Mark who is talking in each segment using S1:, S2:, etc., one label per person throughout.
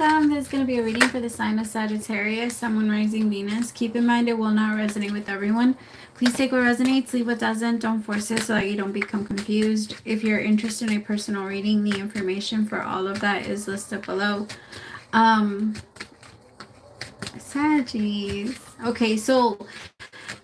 S1: welcome. There's going to be a reading for the sign of Sagittarius, Sun, Moon, Rising, Venus. Keep in mind it will not resonate with everyone. Please take what resonates, leave what doesn't. Don't force it so that you don't become confused. If you're interested in a personal reading, the information for all of that is listed below. Saggies. Okay, so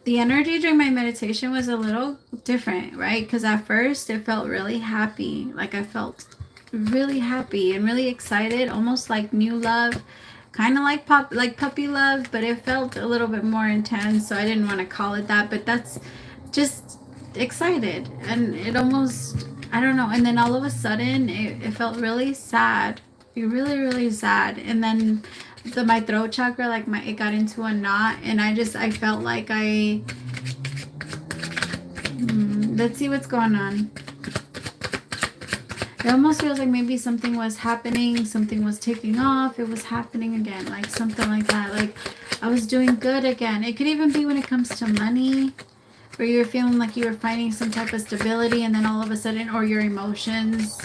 S1: the energy during my meditation was a little different, right? Because at first it felt really happy. Like I felt really happy and really excited, almost like new love, kind of like puppy love, but it felt a little bit more intense, so I didn't want to call it that, but that's just excited. And it almost, I don't know, and then all of a sudden it felt really sad, really sad. And then my throat chakra, like it got into a knot, and I felt like let's see what's going on. It almost feels like maybe something was happening, something was taking off, it was happening again, like something like that. Like I was doing good again. It could even be when it comes to money, where you're feeling like you were finding some type of stability, and then all of a sudden, or your emotions,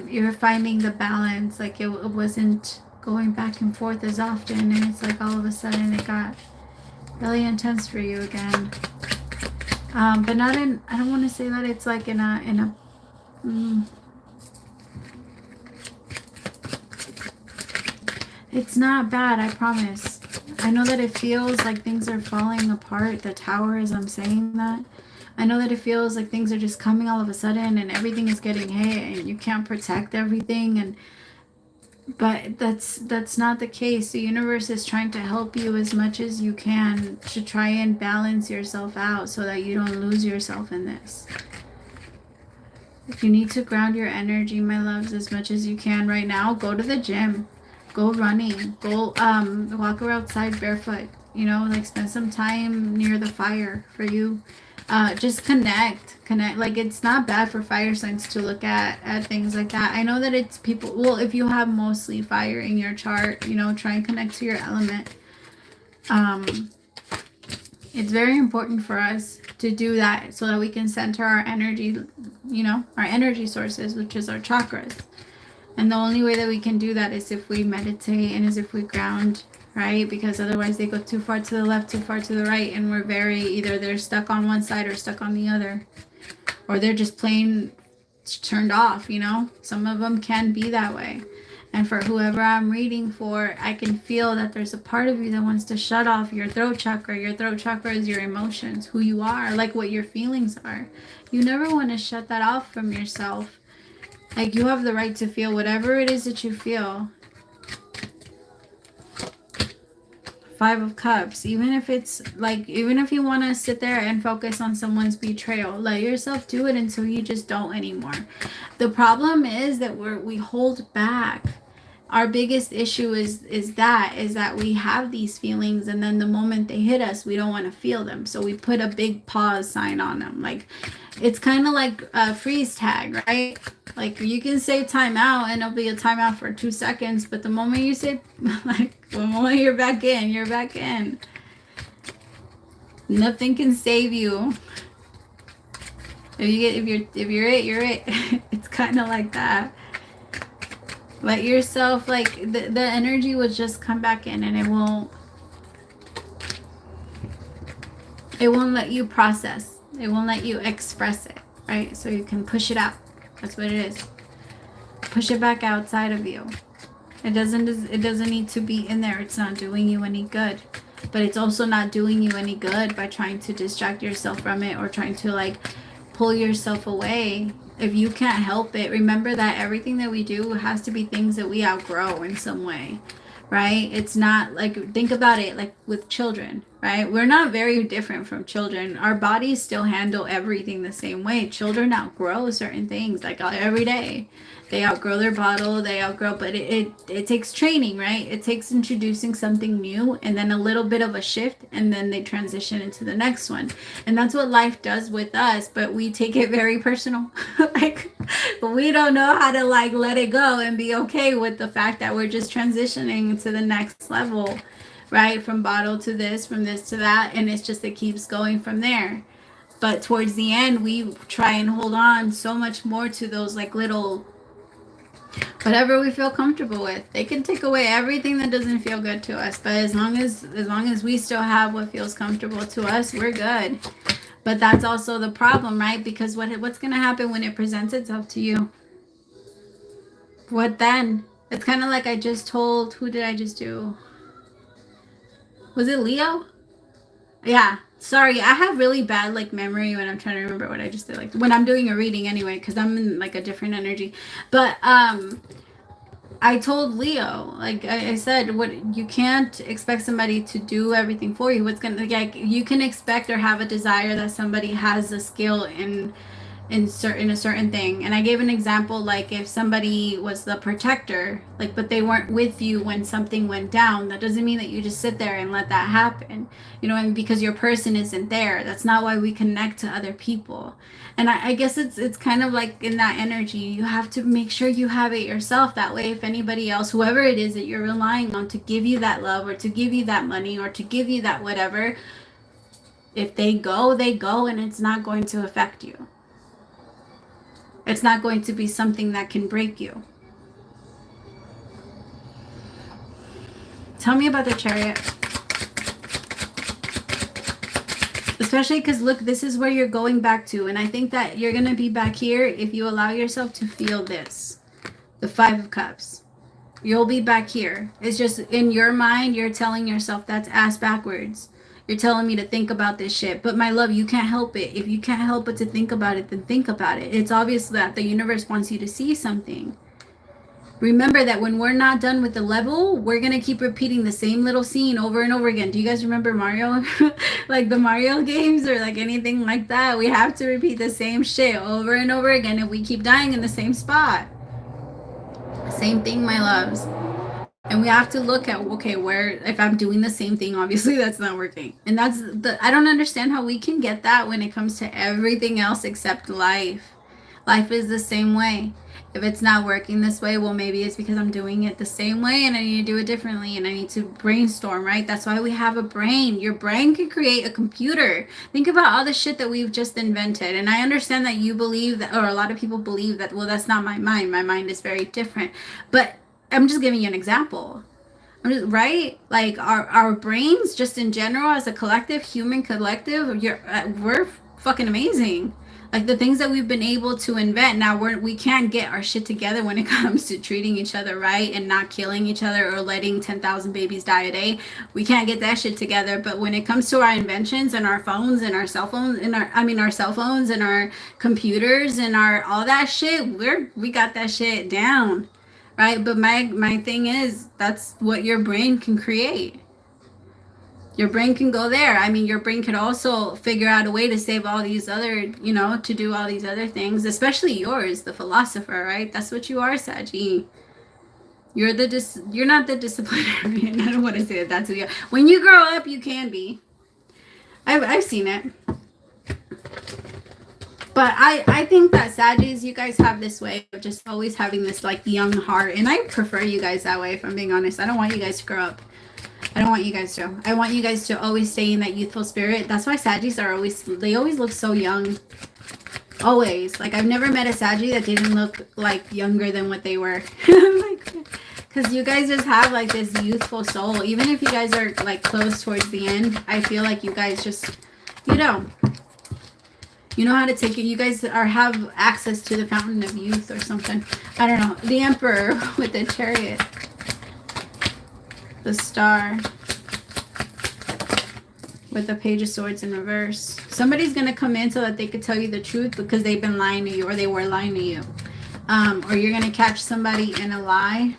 S1: you're finding the balance, like it wasn't going back and forth as often, and it's like all of a sudden it got really intense for you again. But not in, I don't want to say that it's like in a it's not bad, I promise. I know that it feels like things are falling apart. The tower, as I'm saying that, I know that it feels like things are just coming all of a sudden and everything is getting hit and you can't protect everything, but that's not the case. The universe is trying to help you as much as you can to try and balance yourself out so that you don't lose yourself in this. If you need to ground your energy, my loves, as much as you can right now, go to the gym, go running, go walk around outside barefoot, you know, like spend some time near the fire for you. Just connect. Like it's not bad for fire signs to look at things like that. I know that it's people, well, if you have mostly fire in your chart, you know, try and connect to your element. It's very important for us to do that so that we can center our energy, you know, our energy sources, which is our chakras. And the only way that we can do that is if we meditate and is if we ground, right? Because otherwise they go too far to the left, too far to the right, and we're either they're stuck on one side or stuck on the other, or they're just plain turned off, you know? Some of them can be that way. And for whoever I'm reading for, I can feel that there's a part of you that wants to shut off your throat chakra. Your throat chakra is your emotions, who you are, like what your feelings are. You never want to shut that off from yourself. Like you have the right to feel whatever it is that you feel. 5 of Cups. Even if it's like, even if you want to sit there and focus on someone's betrayal, let yourself do it until you just don't anymore. The problem is that we hold back. Our biggest issue is that we have these feelings, and then the moment they hit us, we don't want to feel them. So we put a big pause sign on them. Like it's kind of like a freeze tag, right? Like you can say timeout and it'll be a timeout for 2 seconds, but the moment you say, like the moment you're back in, you're back in. Nothing can save you. If you're it, you're it. It's kind of like that. Let yourself, like the energy will just come back in, and it won't let you process. It won't let you express it, right? So you can push it out. That's what it is. Push it back outside of you. It doesn't need to be in there. It's not doing you any good. But it's also not doing you any good by trying to distract yourself from it or trying to like pull yourself away. If you can't help it, remember that everything that we do has to be things that we outgrow in some way, right? It's not like, think about it like with children, right? We're not very different from children. Our bodies still handle everything the same way. Children outgrow certain things like every day. They outgrow their bottle, but it takes training, right? It takes introducing something new and then a little bit of a shift, and then they transition into the next one. And that's what life does with us, but we take it very personal. Like we don't know how to like let it go and be okay with the fact that we're just transitioning to the next level, right? From bottle to this, from this to that, and it's just, it keeps going from there. But towards the end, we try and hold on so much more to those like little Whatever we feel comfortable with. They can take away everything that doesn't feel good to us, but as long as we still have what feels comfortable to us, we're good. But that's also the problem, right? Because what's going to happen when it presents itself to you? What then? It's kind of like I just told, who did I just do? Was it Leo? Yeah. Sorry, I have really bad like memory when I'm trying to remember what I just did. Like when I'm doing a reading anyway, because I'm in like a different energy. But I told Leo, like I said, what you can't expect somebody to do everything for you. What's gonna like you can expect or have a desire that somebody has a skill in a certain thing. And I gave an example, like if somebody was the protector, like but they weren't with you when something went down, that doesn't mean that you just sit there and let that happen, you know. And because your person isn't there, that's not why we connect to other people. And I guess it's kind of like in that energy, you have to make sure you have it yourself. That way, if anybody else, whoever it is that you're relying on to give you that love or to give you that money or to give you that whatever, if they go, they go, and it's not going to affect you. It's not going to be something that can break you. Tell me about the Chariot. Especially because, look, this is where you're going back to. And I think that you're going to be back here if you allow yourself to feel this. The Five of Cups. You'll be back here. It's just in your mind, you're telling yourself that's ass backwards. You're telling me to think about this shit. But my love, you can't help it. If you can't help but to think about it, then think about it. It's obvious that the universe wants you to see something. Remember that when we're not done with the level, we're going to keep repeating the same little scene over and over again. Do you guys remember Mario? Like the Mario games or like anything like that? We have to repeat the same shit over and over again if we keep dying in the same spot. Same thing, my loves. And we have to look at, okay, where, if I'm doing the same thing, obviously that's not working. And that's I don't understand how we can get that when it comes to everything else except life. Life is the same way. If it's not working this way, well, maybe it's because I'm doing it the same way and I need to do it differently and I need to brainstorm, right? That's why we have a brain. Your brain can create a computer. Think about all the shit that we've just invented. And I understand that you believe that, or a lot of people believe that, well, that's not my mind. My mind is very different. But I'm just giving you an example. Right? Like our brains, just in general, as a collective, human collective, we're fucking amazing. Like the things that we've been able to invent. Now we can't get our shit together when it comes to treating each other right and not killing each other or letting 10,000 babies die a day. We can't get that shit together. But when it comes to our inventions and our phones and our cell phones and our cell phones and our computers and our all that shit, we got that shit down. Right? But my thing is, that's what your brain can create. Your brain can go there. I mean, your brain could also figure out a way to save all these other, you know, to do all these other things, especially yours, the philosopher, right? That's what you are, Saggy. You're not the disciplinarian. I don't want to say that that's who you are. When you grow up, you can be. I've seen it. But I think that Saggies, you guys have this way of just always having this like young heart. And I prefer you guys that way, if I'm being honest. I don't want you guys to grow up. I don't want you guys to. I want you guys to always stay in that youthful spirit. That's why Saggies they always look so young. Always. Like I've never met a Saggy that didn't look like younger than what they were. Because you guys just have like this youthful soul. Even if you guys are like close towards the end, I feel like you guys just, you know how to take it. You guys have access to the fountain of youth or something. I don't know. The Emperor with the Chariot. The Star. With the Page of Swords in reverse. Somebody's going to come in so that they could tell you the truth because they've been lying to you or they were lying to you. Or you're going to catch somebody in a lie.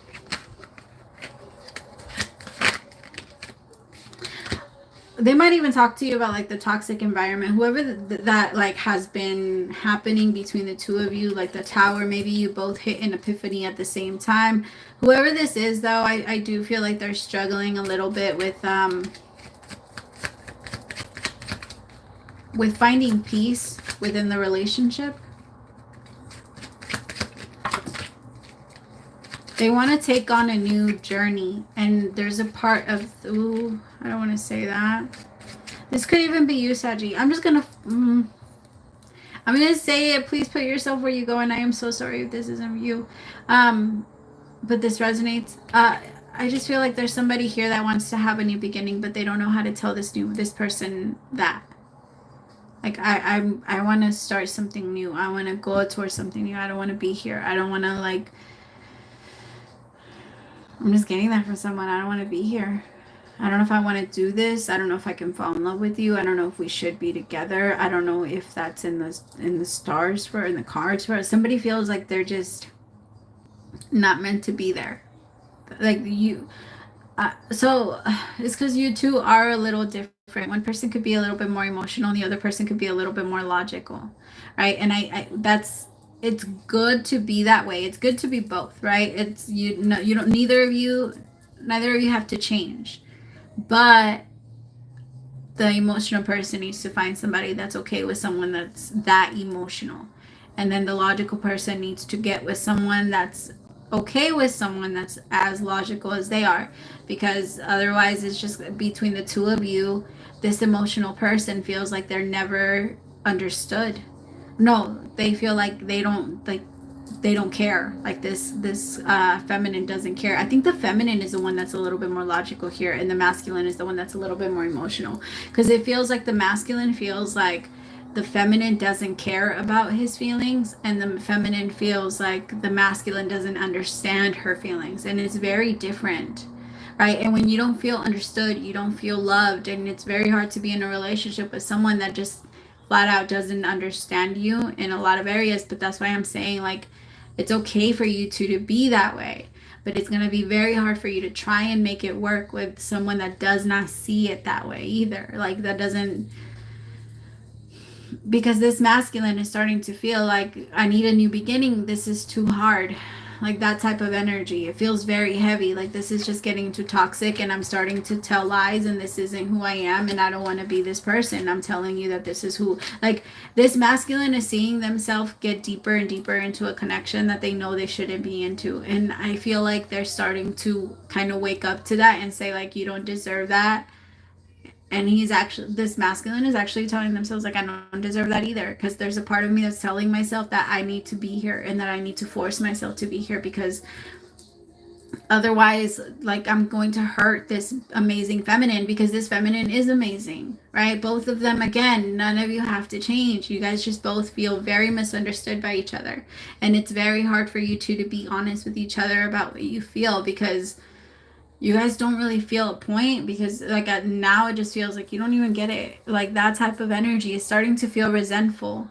S1: They might even talk to you about like the toxic environment, whoever that like has been happening between the two of you, like the Tower. Maybe you both hit an epiphany at the same time. Whoever this is, though, I do feel like they're struggling a little bit with finding peace within the relationship. They want to take on a new journey, and there's a part of, ooh, I don't want to say that. This could even be you, Saggy. I'm just going to, I'm going to say it. Please put yourself where you go, and I am so sorry if this isn't you. but this resonates. I just feel like there's somebody here that wants to have a new beginning, but they don't know how to tell this person that. Like I want to start something new. I want to go towards something new. I don't want to be here. I don't want to like. I'm just getting that from someone. I don't want to be here. I don't know if I want to do this. I don't know if I can fall in love with you. I don't know if we should be together. I don't know if that's in the stars for, in the cards for. Somebody feels like they're just not meant to be there. Like you. So it's because you two are a little different. One person could be a little bit more emotional, and the other person could be a little bit more logical, right? And I that's, it's good to be that way. It's good to be both, right? It's, you know, you don't, neither of you have to change, but the emotional person needs to find somebody that's okay with someone that's that emotional, and then the logical person needs to get with someone that's okay with someone that's as logical as they are, because otherwise it's just between the two of you. This emotional person feels like they're never understood. No, they feel like they don't, like they don't care. Like this feminine doesn't care. I think the feminine is the one that's a little bit more logical here, and the masculine is the one that's a little bit more emotional, because it feels like the masculine feels like the feminine doesn't care about his feelings, and the feminine feels like the masculine doesn't understand her feelings, and it's very different, right? And when you don't feel understood, you don't feel loved, and it's very hard to be in a relationship with someone that just flat out doesn't understand you in a lot of areas. But that's why I'm saying, like, it's okay for you two to be that way, but it's going to be very hard for you to try and make it work with someone that does not see it that way either. Like, that doesn't, because this masculine is starting to feel like, I need a new beginning. This is too hard. Like that type of energy. It feels very heavy. Like this is just getting too toxic, and I'm starting to tell lies, and this isn't who I am, and I don't want to be this person. I'm telling you that this is who, like, this masculine is seeing themselves get deeper and deeper into a connection that they know they shouldn't be into. And I feel like they're starting to kind of wake up to that and say, like, you don't deserve that. And he's actually, this masculine is actually telling themselves, like, I don't deserve that either, because there's a part of me that's telling myself that I need to be here, and that I need to force myself to be here, because otherwise, like, I'm going to hurt this amazing feminine, because this feminine is amazing, right? Both of them, again, none of you have to change. You guys just both feel very misunderstood by each other, and it's very hard for you two to be honest with each other about what you feel, because you guys don't really feel a point, because like now it just feels like you don't even get it. Like that type of energy is starting to feel resentful.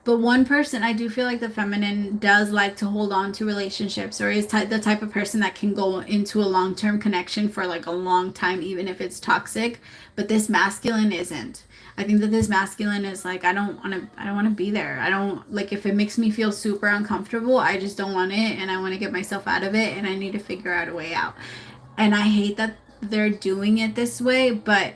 S1: But one person, I do feel like the feminine does like to hold on to relationships, or is the type of person that can go into a long-term connection for like a long time, even if it's toxic. But this masculine isn't. I think that this masculine is like, I don't want to be there. I don't, like, if it makes me feel super uncomfortable, I just don't want it, and I want to get myself out of it, and I need to figure out a way out. And I hate that they're doing it this way, but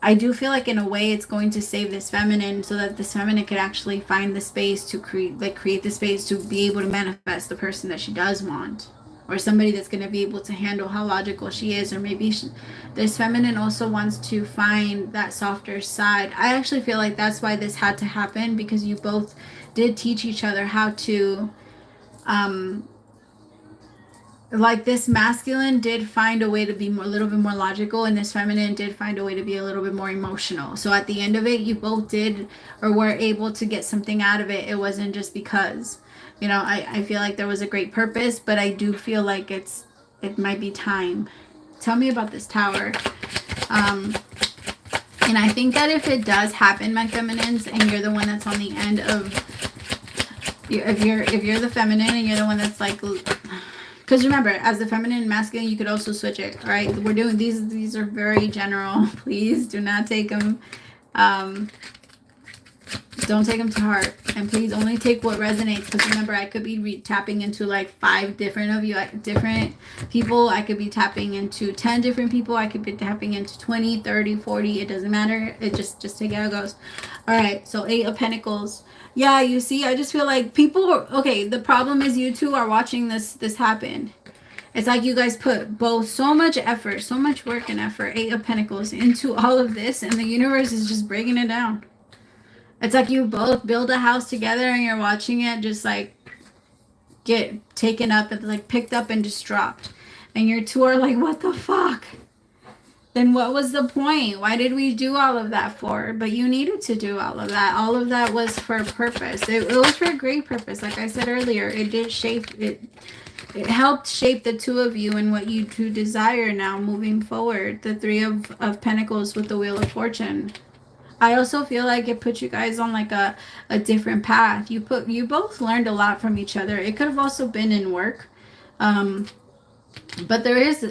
S1: I do feel like in a way it's going to save this feminine, so that this feminine could actually find the space to create the space to be able to manifest the person that she does want, or somebody that's going to be able to handle how logical she is. Or maybe this feminine also wants to find that softer side. I actually feel like that's why this had to happen, because you both did teach each other how to like, this masculine did find a way to be a little bit more logical, and this feminine did find a way to be a little bit more emotional. So at the end of it, you both did, or were able to get something out of it. It wasn't just because, you know, I feel like there was a great purpose, but I do feel like it might be time. Tell me about this Tower. And I think that if it does happen, my feminines, and you're the one that's on the end of, if you're the feminine and you're the one that's like, because remember, as the feminine and masculine, you could also switch it, all right? We're doing these are very general. Please do not take them, don't take them to heart, and please only take what resonates. Because remember, I could be tapping into like 5 different people. I could be tapping into 10 different people. I could be tapping into 20, 30, 40. It doesn't matter. It just take it how it goes. All right, so 8 of Pentacles. Yeah, you see, I just feel like people are, okay, the problem is you two are watching this happen. It's like you guys put both so much effort, so much work and effort, 8 of Pentacles, into all of this, and the universe is just breaking it down. It's like you both build a house together, and you're watching it just like get taken up and like picked up and just dropped. And your two are like, what the fuck? Then what was the point? Why did we do all of that for? But you needed to do all of that. All of that was for a purpose. It was for a great purpose. Like I said earlier, it did shape it. It helped shape the two of you and what you do desire now moving forward. The Three of Pentacles with the Wheel of Fortune. I also feel like it put you guys on like a different path. You both learned a lot from each other. It could have also been in work. But there's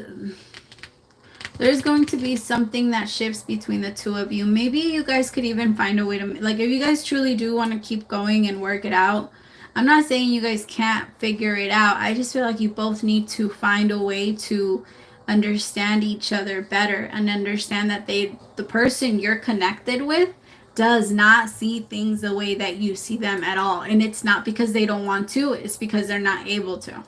S1: going to be something that shifts between the two of you. Maybe you guys could even find a way to, like, if you guys truly do want to keep going and work it out, I'm not saying you guys can't figure it out. I just feel like you both need to find a way to understand each other better and understand that the person you're connected with does not see things the way that you see them at all. And it's not because they don't want to, it's because they're not able to.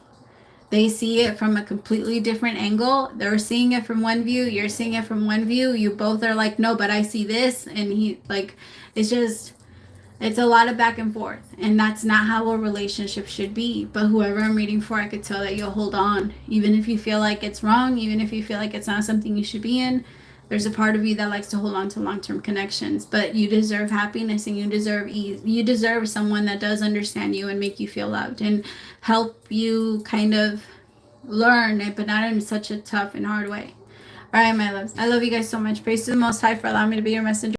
S1: They see it from a completely different angle. They're seeing it from one view. You're seeing it from one view. You both are like, no, but I see this. And he, like, it's just, it's a lot of back and forth. And that's not how a relationship should be. But whoever I'm reading for, I could tell that you'll hold on. Even if you feel like it's wrong, even if you feel like it's not something you should be in, there's a part of you that likes to hold on to long-term connections. But you deserve happiness and you deserve ease. You deserve someone that does understand you and make you feel loved and help you kind of learn it, but not in such a tough and hard way. All right, my loves. I love you guys so much. Praise to the Most High for allowing me to be your messenger.